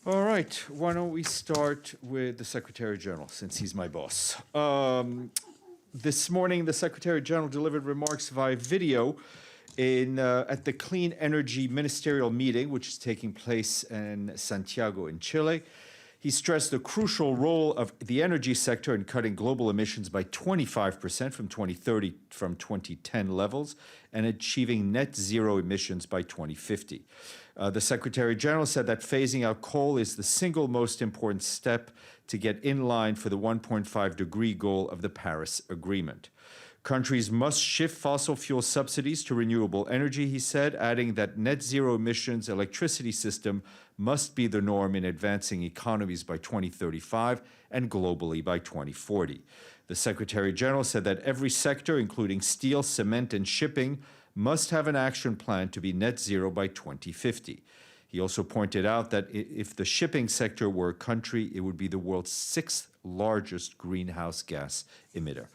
All right, why don't we start with the Secretary General, since he's my boss. This morning, the Secretary General delivered remarks via video at the Clean Energy Ministerial meeting, which is taking place in Santiago in Chile. He stressed the crucial role of the energy sector in cutting global emissions by 25% from 2030 from 2010 levels and achieving net zero emissions by 2050. The Secretary General said that phasing out coal is the single most important step to get in line for the 1.5-degree goal of the Paris Agreement. Countries must shift fossil fuel subsidies to renewable energy, he said, adding that net zero emissions electricity system must be the norm in advancing economies by 2035 and globally by 2040. The Secretary General said that every sector, including steel, cement, and shipping, must have an action plan to be net zero by 2050. He also pointed out that if the shipping sector were a country, it would be the world's 6th largest greenhouse gas emitter.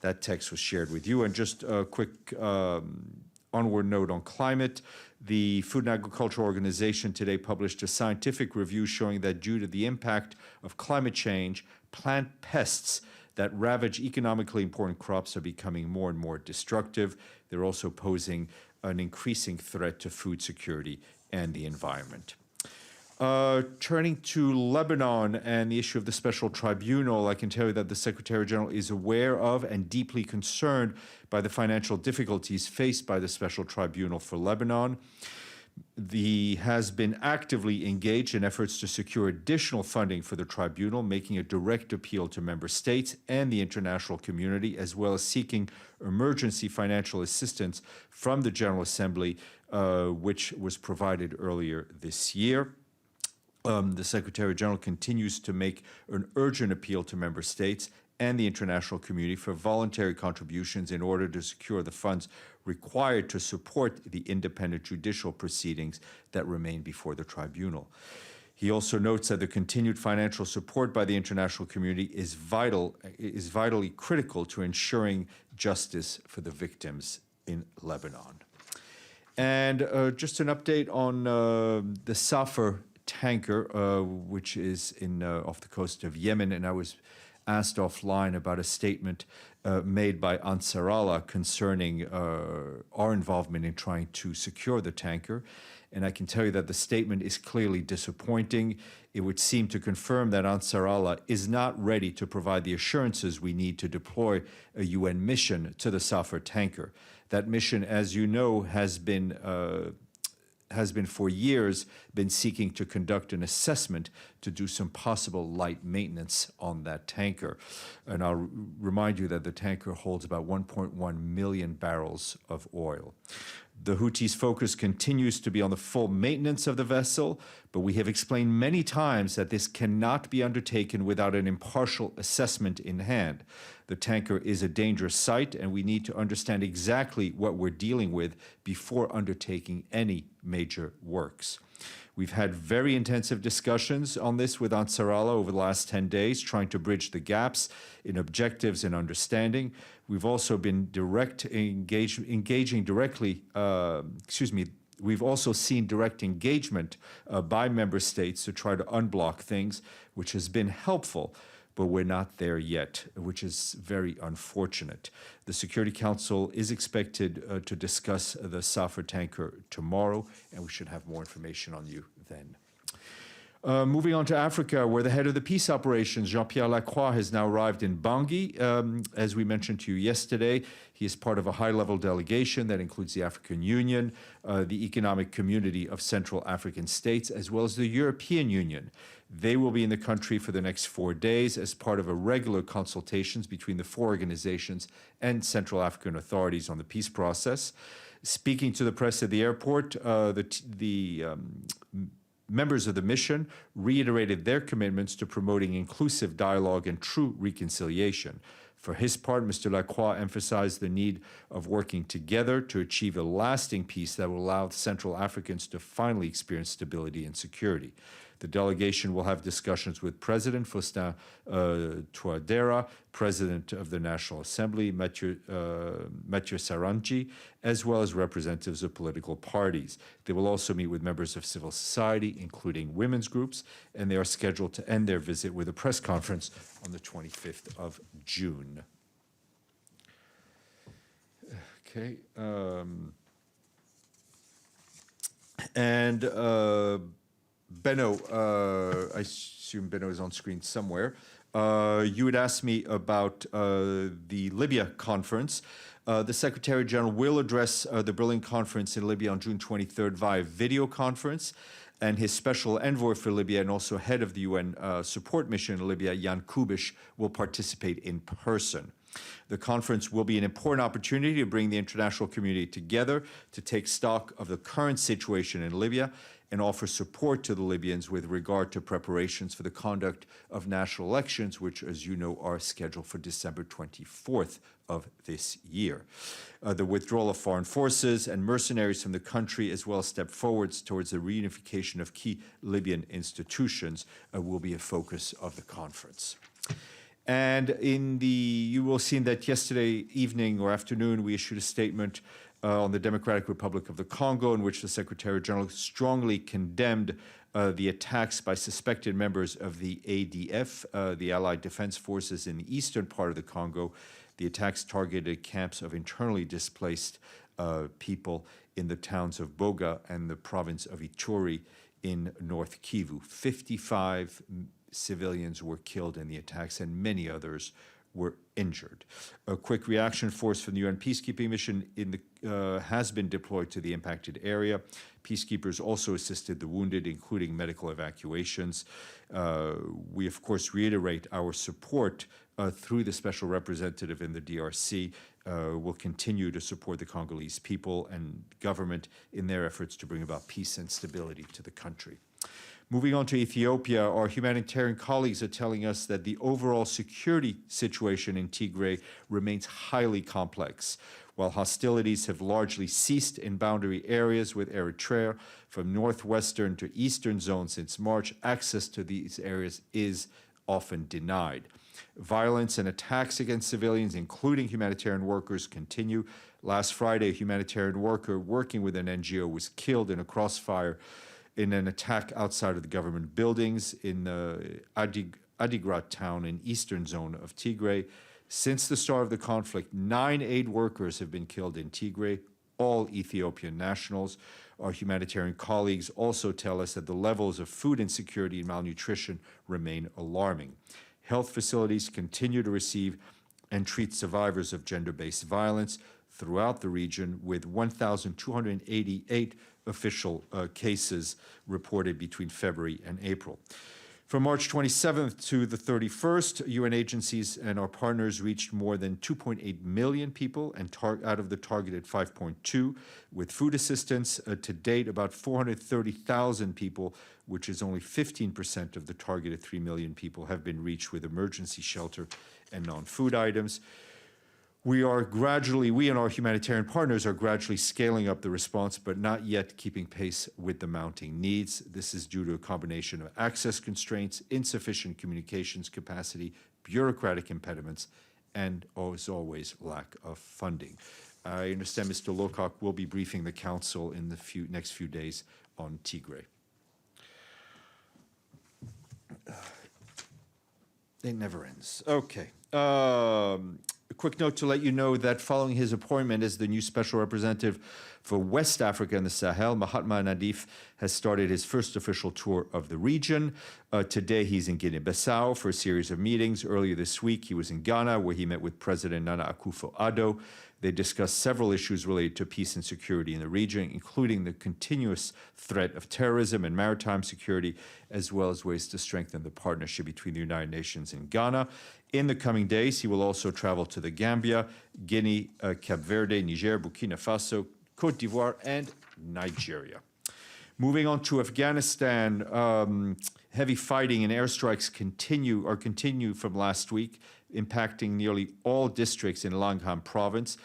That text was shared with you. And just a quick onward note on climate. The Food and Agriculture Organization today published a scientific review showing that due to the impact of climate change, plant pests that ravage economically important crops are becoming more and more destructive. They're also posing an increasing threat to food security and the environment. Turning to Lebanon and the issue of the special tribunal, I can tell you that the Secretary General is aware of and deeply concerned by the financial difficulties faced by the special tribunal for Lebanon. He has been actively engaged in efforts to secure additional funding for the tribunal, making a direct appeal to member states and the international community, as well as seeking emergency financial assistance from the General Assembly, which was provided earlier this year. The Secretary General continues to make an urgent appeal to member states and the international community for voluntary contributions in order to secure the funds required to support the independent judicial proceedings that remain before the tribunal. He also notes that the continued financial support by the international community is vitally critical to ensuring justice for the victims in Lebanon. And just an update on the Safar tanker, which is off the coast of Yemen, and I was asked offline about a statement made by Ansar Allah concerning our involvement in trying to secure the tanker. And I can tell you that the statement is clearly disappointing. It would seem to confirm that Ansar Allah is not ready to provide the assurances we need to deploy a UN mission to the Safar tanker. That mission, as you know, has been for years been seeking to conduct an assessment to do some possible light maintenance on that tanker. And I'll remind you that the tanker holds about 1.1 million barrels of oil. The Houthis' focus continues to be on the full maintenance of the vessel, but we have explained many times that this cannot be undertaken without an impartial assessment in hand. The tanker is a dangerous site, and we need to understand exactly what we're dealing with before undertaking any major works. We've had very intensive discussions on this with Ansar Allah over the last 10 days, trying to bridge the gaps in objectives and understanding. We've also been engaging directly, we've also seen direct engagement by member states to try to unblock things, which has been helpful. But we're not there yet, which is very unfortunate. The Security Council is expected to discuss the Safar tanker tomorrow, and we should have more information on you then. Moving on to Africa, where the head of the peace operations, Jean-Pierre Lacroix, has now arrived in Bangui. As we mentioned to you yesterday, he is part of a high-level delegation that includes the African Union, the Economic Community of Central African States, as well as the European Union. They will be in the country for the next 4 days as part of a regular consultations between the 4 organizations and Central African authorities on the peace process. Speaking to the press at the airport, members of the mission reiterated their commitments to promoting inclusive dialogue and true reconciliation. For his part, Mr. Lacroix emphasized the need of working together to achieve a lasting peace that will allow Central Africans to finally experience stability and security. The delegation will have discussions with President Faustin Touadéra, President of the National Assembly, Mathieu Sarangi, as well as representatives of political parties. They will also meet with members of civil society, including women's groups, and they are scheduled to end their visit with a press conference on the 25th of June. Okay. Benno, I assume Benno is on screen somewhere. You had asked me about the Libya Conference. The Secretary General will address the Berlin Conference in Libya on June 23rd via video conference, and his special envoy for Libya and also head of the UN support mission in Libya, Jan Kubiš, will participate in person. The conference will be an important opportunity to bring the international community together to take stock of the current situation in Libya and offer support to the Libyans with regard to preparations for the conduct of national elections, which, as you know, are scheduled for December 24th of this year. The withdrawal of foreign forces and mercenaries from the country, as well as step forwards towards the reunification of key Libyan institutions, will be a focus of the conference. And you will see that yesterday evening or afternoon, we issued a statement on the Democratic Republic of the Congo, in which the Secretary General strongly condemned the attacks by suspected members of the ADF, the Allied Defense Forces in the eastern part of the Congo. The attacks targeted camps of internally displaced people in the towns of Boga and the province of Ituri in North Kivu. 55 civilians were killed in the attacks and many others were injured. A quick reaction force from the UN peacekeeping mission has been deployed to the impacted area. Peacekeepers also assisted the wounded, including medical evacuations. We, of course, reiterate our support through the special representative in the DRC. Will continue to support the Congolese people and government in their efforts to bring about peace and stability to the country. Moving on to Ethiopia, our humanitarian colleagues are telling us that the overall security situation in Tigray remains highly complex. While hostilities have largely ceased in boundary areas with Eritrea, from northwestern to eastern zones since March, access to these areas is often denied. Violence and attacks against civilians, including humanitarian workers, continue. Last Friday, a humanitarian worker working with an NGO was killed in a crossfire in an attack outside of the government buildings in Adigrat town in eastern zone of Tigray. Since the start of the conflict, 9 aid workers have been killed in Tigray, all Ethiopian nationals. Our humanitarian colleagues also tell us that the levels of food insecurity and malnutrition remain alarming. Health facilities continue to receive and treat survivors of gender-based violence throughout the region, with 1,288 official cases reported between February and April. From March 27th to the 31st, UN agencies and our partners reached more than 2.8 million people and out of the targeted 5.2. With food assistance, to date, about 430,000 people, which is only 15% of the targeted 3 million people, have been reached with emergency shelter and non-food items. We and our humanitarian partners are gradually scaling up the response, but not yet keeping pace with the mounting needs. This is due to a combination of access constraints, insufficient communications capacity, bureaucratic impediments, and, as always, lack of funding. I understand Mr. Lowcock will be briefing the Council in the next few days on Tigray. It never ends. Okay. A quick note to let you know that following his appointment as the new special representative for West Africa and the Sahel, Mahatma Nadif has started his first official tour of the region. Today, he's in Guinea-Bissau for a series of meetings. Earlier this week, he was in Ghana, where he met with President Nana Akufo-Addo. They discussed several issues related to peace and security in the region, including the continuous threat of terrorism and maritime security, as well as ways to strengthen the partnership between the United Nations and Ghana. In the coming days, he will also travel to the Gambia, Guinea, Cape Verde, Niger, Burkina Faso, Cote d'Ivoire, and Nigeria. Moving on to Afghanistan, heavy fighting and airstrikes continue from last week, impacting nearly all districts in Lanka province.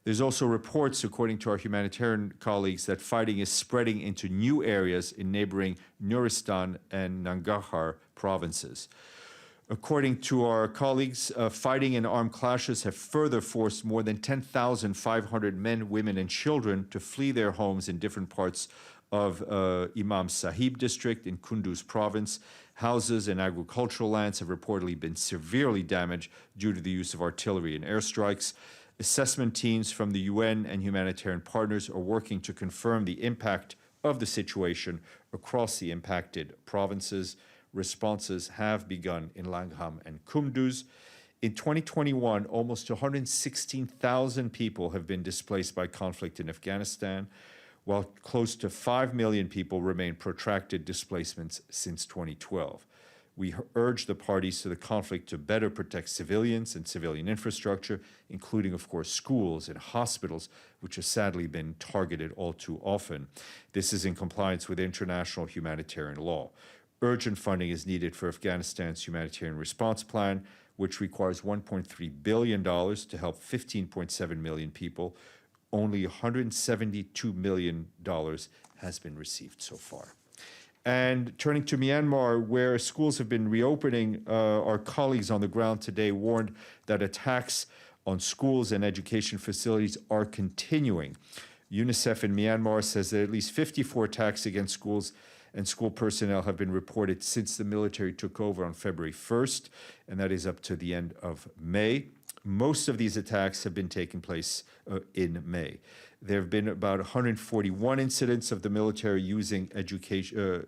There's also reports, according to our humanitarian colleagues, that fighting is spreading into new areas in neighboring Nuristan and Nangarhar provinces. According to our colleagues, fighting and armed clashes have further forced more than 10,500 men, women, and children to flee their homes in different parts of Imam Sahib district in Kunduz province. Houses and agricultural lands have reportedly been severely damaged due to the use of artillery and airstrikes. Assessment teams from the UN and humanitarian partners are working to confirm the impact of the situation across the impacted provinces. Responses have begun in Langham and Kunduz. In 2021, almost 116,000 people have been displaced by conflict in Afghanistan, while close to 5 million people remain protracted displacements since 2012. We urge the parties to the conflict to better protect civilians and civilian infrastructure, including, of course, schools and hospitals, which have sadly been targeted all too often. This is in compliance with international humanitarian law. Urgent funding is needed for Afghanistan's humanitarian response plan, which requires $1.3 billion to help 15.7 million people. Only $172 million has been received so far. And turning to Myanmar, where schools have been reopening, our colleagues on the ground today warned that attacks on schools and education facilities are continuing. UNICEF in Myanmar says that at least 54 attacks against schools and school personnel have been reported since the military took over on February 1st, and that is up to the end of May. Most of these attacks have been taking place in May. There have been about 141 incidents of the military using education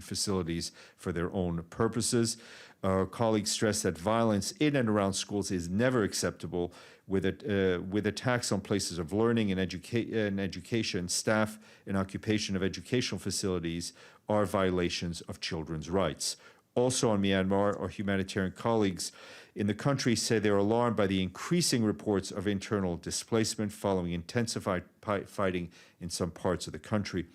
facilities for their own purposes. Our colleagues stress that violence in and around schools is never acceptable. With attacks on places of learning and education, staff and occupation of educational facilities are violations of children's rights. Also in Myanmar, our humanitarian colleagues in the country say they're alarmed by the increasing reports of internal displacement following intensified fighting in some parts of the country.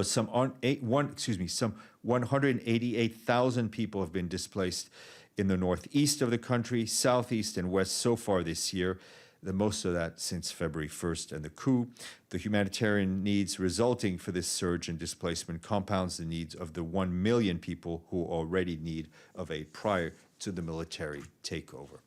Some 188,000 people have been displaced in the northeast of the country, southeast and west so far this year, the most of that since February 1st and the coup. The humanitarian needs resulting for this surge in displacement compounds the needs of the 1 million people who already need of aid prior to the military takeover.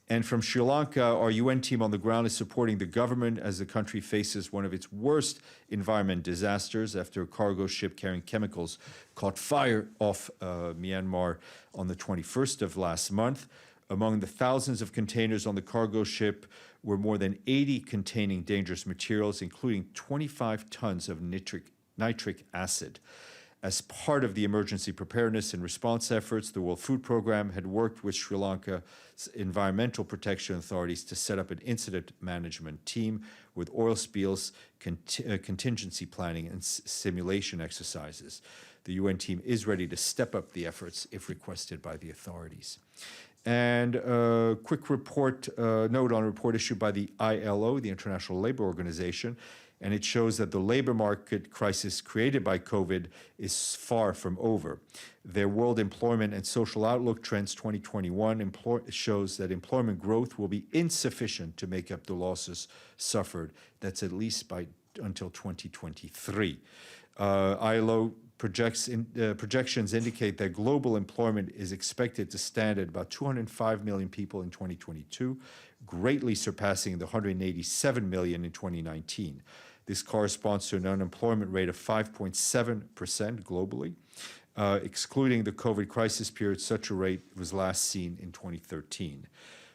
And from Sri Lanka, our UN team on the ground is supporting the government as the country faces one of its worst environment disasters after a cargo ship carrying chemicals caught fire off Myanmar on the 21st of last month. Among the thousands of containers on the cargo ship were more than 80 containing dangerous materials, including 25 tons of nitric acid. As part of the emergency preparedness and response efforts, the World Food Programme had worked with Sri Lanka's environmental protection authorities to set up an incident management team with oil spills, contingency planning, and simulation exercises. The UN team is ready to step up the efforts if requested by the authorities. And a quick note on a report issued by the ILO, the International Labour Organization, and it shows that the labor market crisis created by COVID is far from over. Their World Employment and Social Outlook Trends 2021 shows that employment growth will be insufficient to make up the losses suffered. That's at least until 2023. ILO projections indicate that global employment is expected to stand at about 205 million people in 2022, greatly surpassing the 187 million in 2019. This corresponds to an unemployment rate of 5.7% globally. Excluding the COVID crisis period, such a rate was last seen in 2013.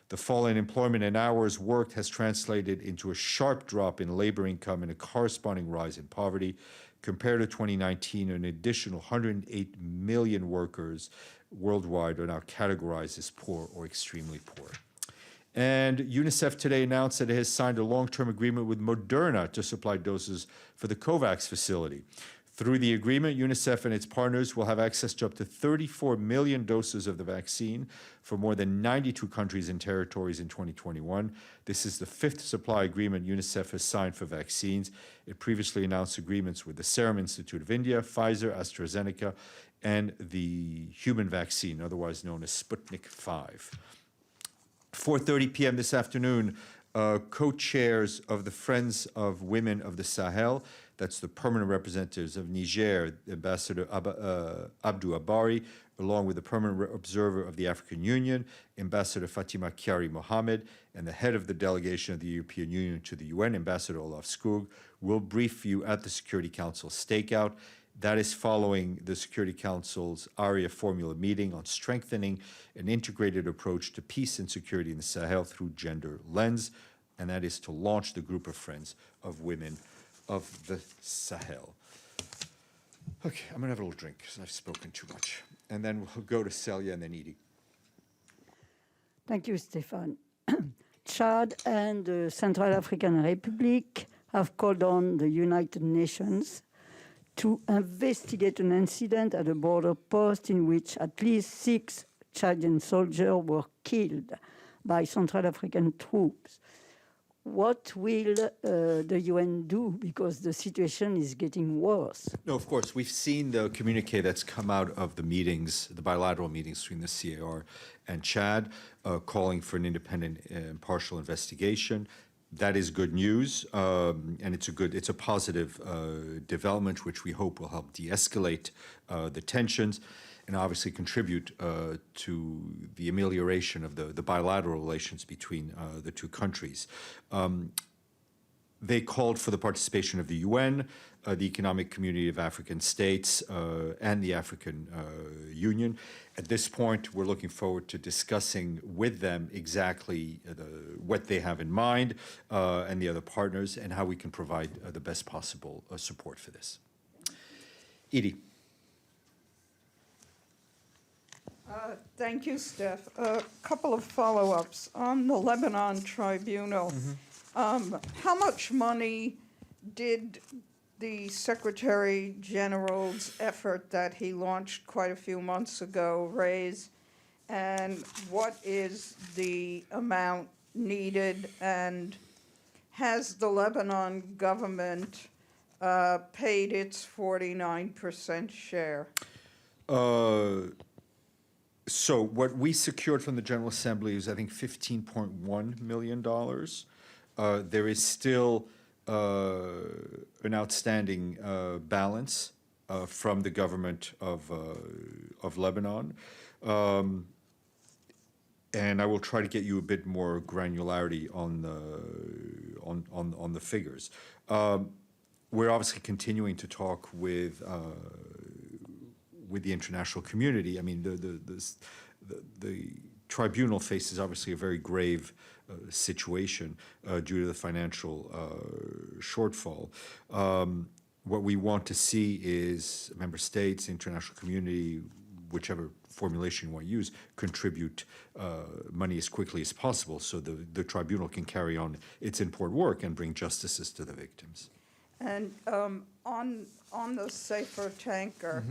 The fall in employment and hours worked has translated into a sharp drop in labor income and a corresponding rise in poverty. Compared to 2019, an additional 108 million workers worldwide are now categorized as poor or extremely poor. And UNICEF today announced that it has signed a long-term agreement with Moderna to supply doses for the COVAX facility. Through the agreement, UNICEF and its partners will have access to up to 34 million doses of the vaccine for more than 92 countries and territories in 2021. This is the fifth supply agreement UNICEF has signed for vaccines. It previously announced agreements with the Serum Institute of India, Pfizer, AstraZeneca, and the human vaccine, otherwise known as Sputnik V. 4:30 p.m. this afternoon, co-chairs of the Friends of Women of the Sahel, that's the permanent representatives of Niger, Ambassador Abdou Abari, along with the permanent observer of the African Union, Ambassador Fatima Kiari Mohamed, and the head of the delegation of the European Union to the UN, Ambassador Olaf Skog, will brief you at the Security Council stakeout. That is following the Security Council's ARIA formula meeting on strengthening an integrated approach to peace and security in the Sahel through gender lens, and that is to launch the group of Friends of Women of the Sahel. Okay, I'm gonna have a little drink because I've spoken too much. And then we'll go to Celia and then Edie. Thank you, Stéphane. Chad and the Central African Republic have called on the United Nations to investigate an incident at a border post in which at least 6 Chadian soldiers were killed by Central African troops. What will the UN do? Because the situation is getting worse. No, of course. We've seen the communique that's come out of the meetings, the bilateral meetings between the CAR and Chad, calling for an independent, impartial investigation. That is good news, and it's a positive development, which we hope will help de-escalate the tensions and obviously contribute to the amelioration of the bilateral relations between the two countries. They called for the participation of the UN, the Economic Community of African States, and the African Union. At this point, we're looking forward to discussing with them exactly what they have in mind and the other partners and how we can provide the best possible support for this. Edie. Thank you, Steph. A couple of follow-ups. On the Lebanon Tribunal, how much money did the Secretary General's effort that he launched quite a few months ago raise, and what is the amount needed, and has the Lebanon government paid its 49% share? So what we secured from the General Assembly is, I think, $15.1 million. There is still an outstanding balance from the government of Lebanon. And I will try to get you a bit more granularity on the figures. We're obviously continuing to talk with the international community. I mean, the tribunal faces obviously a very grave situation due to the financial shortfall. What we want to see is member states, international community, whichever formulation you want to use, contribute money as quickly as possible so the tribunal can carry on its important work and bring justices to the victims. And on the safer tanker,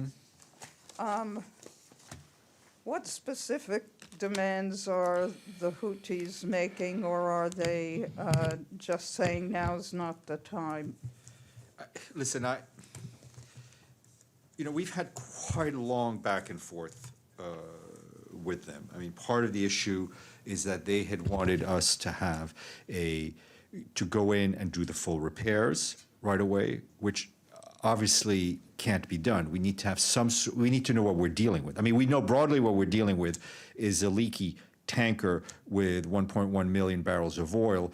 what specific demands are the Houthis making, or are they just saying now's not the time? Listen, we've had quite a long back and forth with them. I mean, part of the issue is that they had wanted us to go in and do the full repairs right away, which obviously can't be done. We need to have we need to know what we're dealing with. I mean, we know broadly what we're dealing with is a leaky tanker with 1.1 million barrels of oil,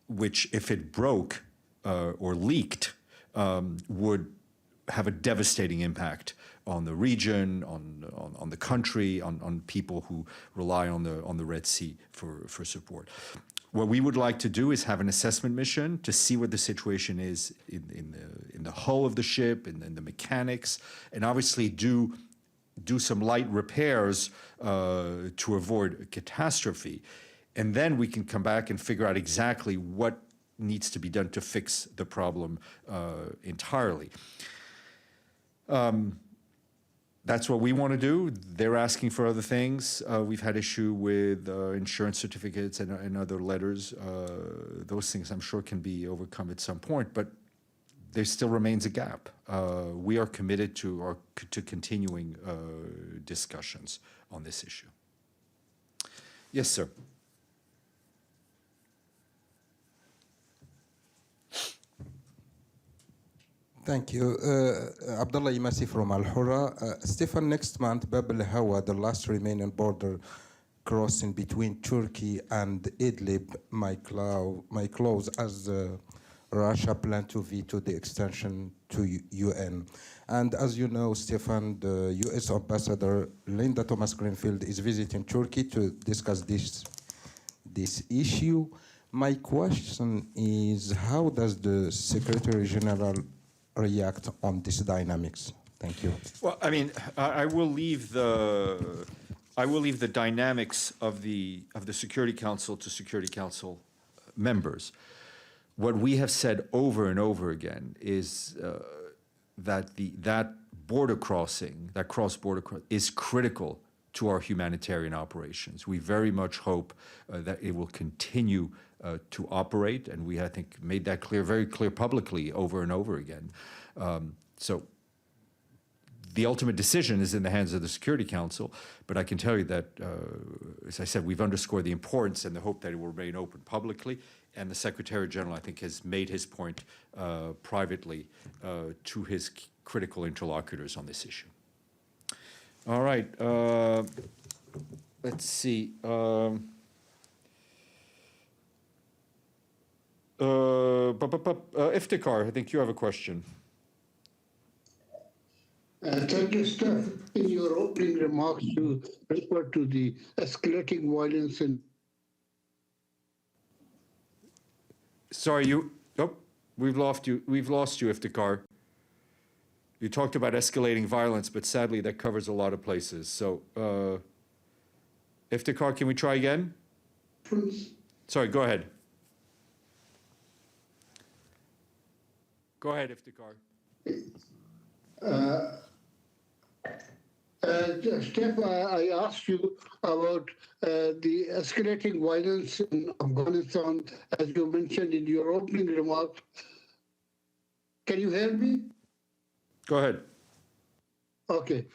which, if it broke or leaked, would have a devastating impact on the region, on the country, on people who rely on the Red Sea for support. What we would like to do is have an assessment mission to see what the situation is in the hull of the ship, in the mechanics, and obviously do some light repairs to avoid a catastrophe. And then we can come back and figure out exactly what needs to be done to fix the problem entirely. That's what we want to do. They're asking for other things. We've had issue with insurance certificates and other letters. Those things, I'm sure, can be overcome at some point, but there still remains a gap. We are committed to continuing discussions on this issue. Yes, sir. Thank you. Abdullah Imasi from Al Hura. Stéphane, next month, Bab el Hawa, the last remaining border crossing between Turkey and Idlib, might close as Russia plans to veto the extension to UN. And as you know, Stéphane, the US Ambassador Linda Thomas-Greenfield is visiting Turkey to discuss this issue. My question is, how does the Secretary General react on these dynamics? Thank you. Well, I mean, I will leave the dynamics of the Security Council to Security Council members. What we have said over and over again is that that border crossing, that cross-border is critical to our humanitarian operations. We very much hope that it will continue to operate, and we, I think, made that clear, very clear publicly over and over again. So the ultimate decision is in the hands of the Security Council, but I can tell you that, as I said, we've underscored the importance and the hope that it will remain open publicly, and the Secretary General, I think, has made his point privately to his critical interlocutors on this issue. All right, let's see. Iftikhar, I think you have a question. Thank you, Steph. In your opening remarks, you referred to the escalating violence in. Sorry, we've lost you. We've lost you, Iftikhar. You talked about escalating violence, but sadly that covers a lot of places. So, Iftikhar, can we try again? Sorry, go ahead. Go ahead, Iftikhar. Steph, I asked you about the escalating violence in Afghanistan, as you mentioned in your opening remarks. Can you hear me? Go ahead. Okay.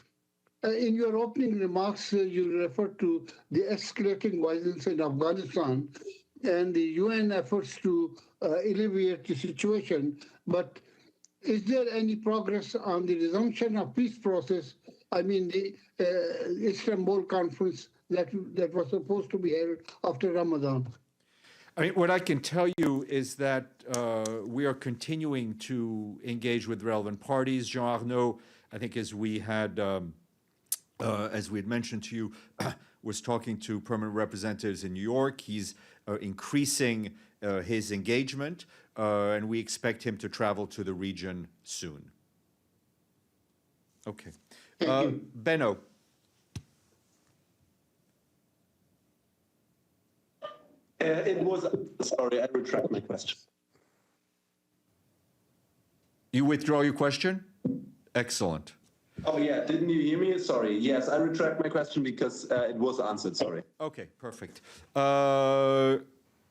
In your opening remarks, you referred to the escalating violence in Afghanistan and the UN efforts to alleviate the situation. But is there any progress on the resumption of peace process? I mean, the Istanbul conference that was supposed to be held after Ramadan. I mean, what I can tell you is that we are continuing to engage with relevant parties. Jean Arnaud, I think, as we had mentioned to you, was talking to permanent representatives in New York. He's increasing his engagement, and we expect him to travel to the region soon. Okay. Benno. Sorry, I retract my question. You withdraw your question? Excellent. Oh, yeah, didn't you hear me? Sorry. Yes, I retract my question because it was answered, sorry. Okay, perfect. All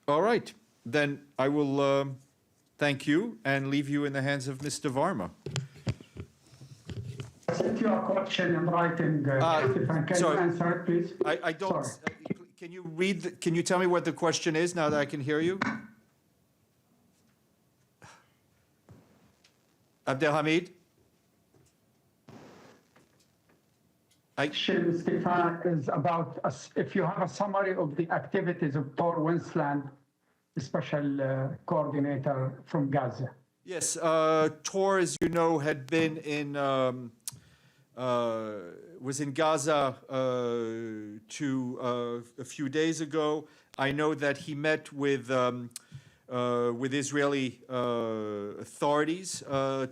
right, then I will thank you and leave you in the hands of Mr. Varma. I sent you a question in writing, Stéphane. Can sorry. you answer it, please? I don't. Sorry. Can you read? Can you tell me what the question is now that I can hear you? Abdelhamid? Question, Stéphane, is about if you have a summary of the activities of Tor Winsland, the special coordinator from Gaza. Yes, Tor, as you know, had been in was in Gaza a few days ago. I know that he met with Israeli authorities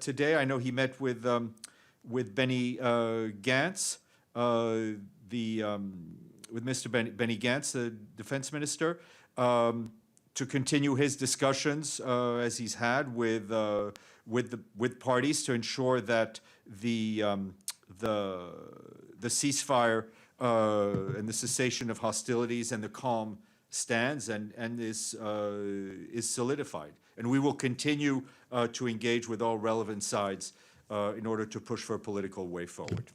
today. I know he met with Benny Gantz, with Mr. Benny Gantz, the defense minister, to continue his discussions as he's had with parties to ensure that the ceasefire and the cessation of hostilities and the calm stands and is solidified. And we will continue to engage with all relevant sides in order to push for a political way forward.